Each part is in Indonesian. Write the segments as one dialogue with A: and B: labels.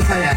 A: saya.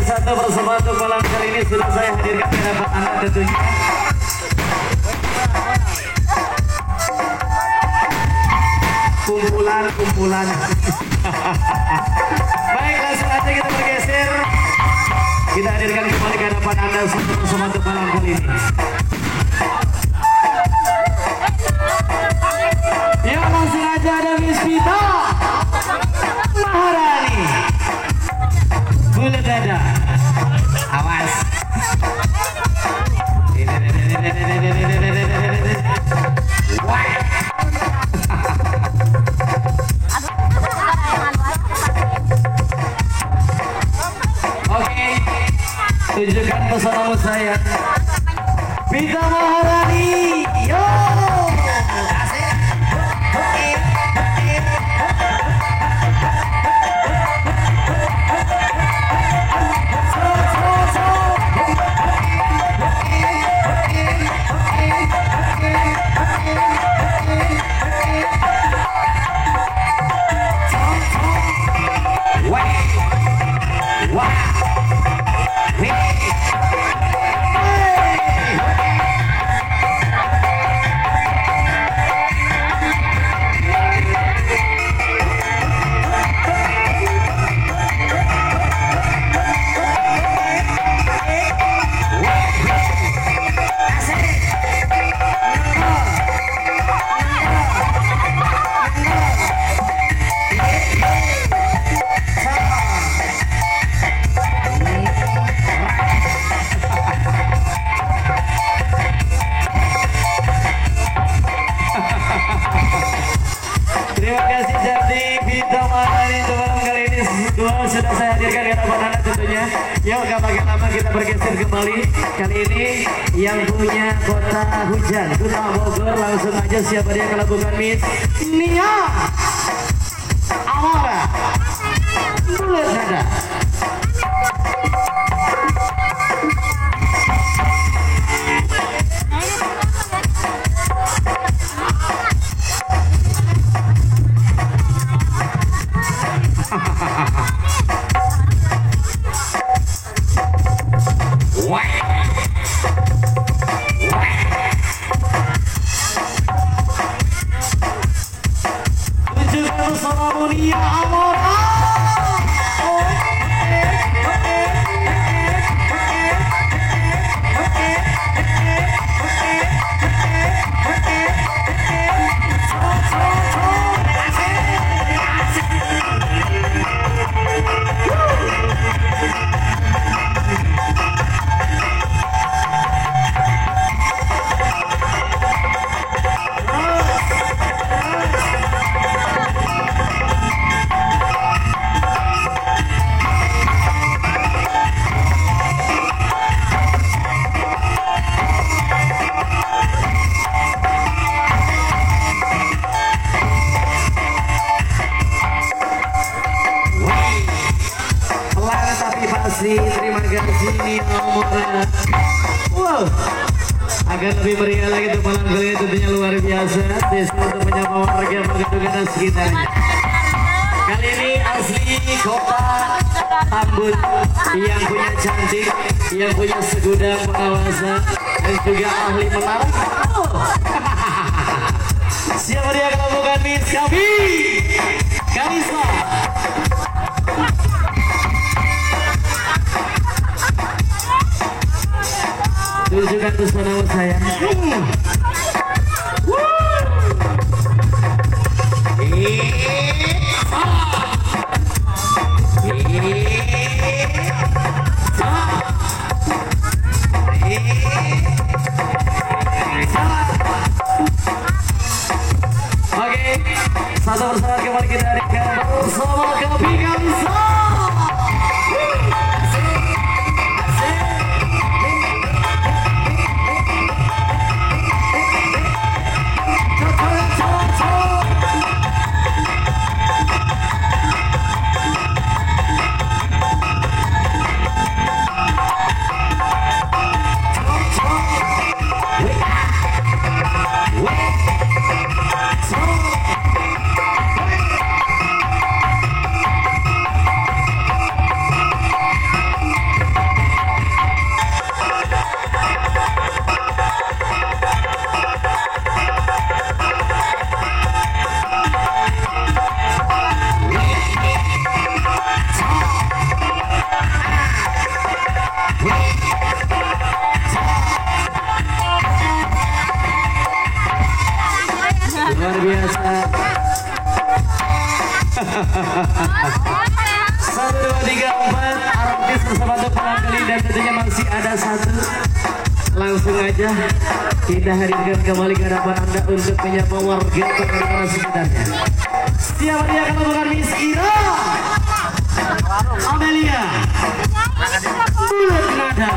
A: Satu persatu malam kali ini sudah saya hadirkan di hadapan Anda tentunya. Kumpulan. Baik, langsung aja kita bergeser. Kita hadirkan kembali ke hadapan Anda satu persatu malam kali ini. Ya, langsung aja ada Miss Vita Maharani. Bulu dada. Awas. Wah. Oke. Tunjukkan pesonamu saya. Vita Maharani. Yo. Sudah saya hadirkan ke hadapan Anda tentunya. Yuk, gak pakai lama kita bergeser kembali. Kali ini yang punya kota hujan, Kota Bogor. Langsung aja siapa dia kalau bukan Miss Nia Amora. Bulu dada. Nia Amora. Terima kasih Nia Amora. Wow, agar lebih meriah lagi untuk malam kali ini tentunya luar biasa. Desa untuk menyapa warga Bogor dan sekitarnya. Kali ini asli kota Tambun, yang punya cantik, yang punya segudang pengawasan dan juga ahli menarik. Siapa dia kalau bukan Miss Kavi Kalisa? Tunjukkan pesona saya. Oke, satu persatu kembali kita hadirkan bersama Kavi Kalisa. Luar biasa. 1, 2, 3, 4 artis bersama untuk malam kali, dan tentunya masih ada satu. Langsung aja kita hadirkan kembali ke hadapan Anda untuk menyapa warga Tangerang sekitarnya. Siapa dia kalau bukan Miss Ira Amelia Bulat Nada.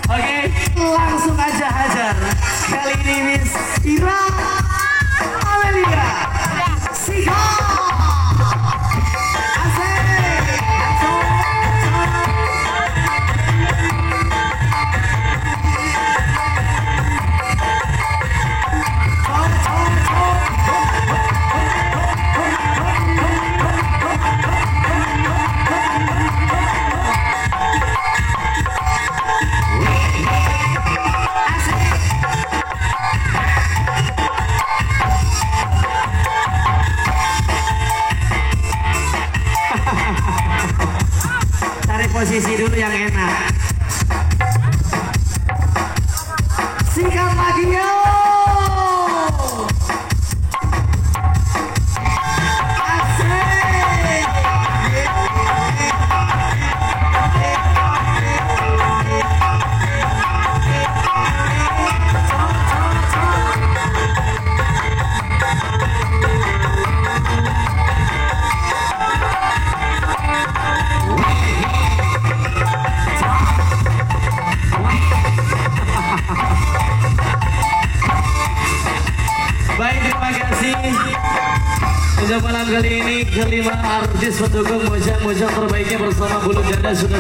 A: Oke, langsung aja hajar. Kali ini Miss Ira Amelia Sika. Cari posisi dulu yang enak. Sikat lagi yo. Baik, terima kasih untuk malam kali ini. Kelima artis pendukung mojang-mojang terbaiknya bersama Bulu Ganda sudah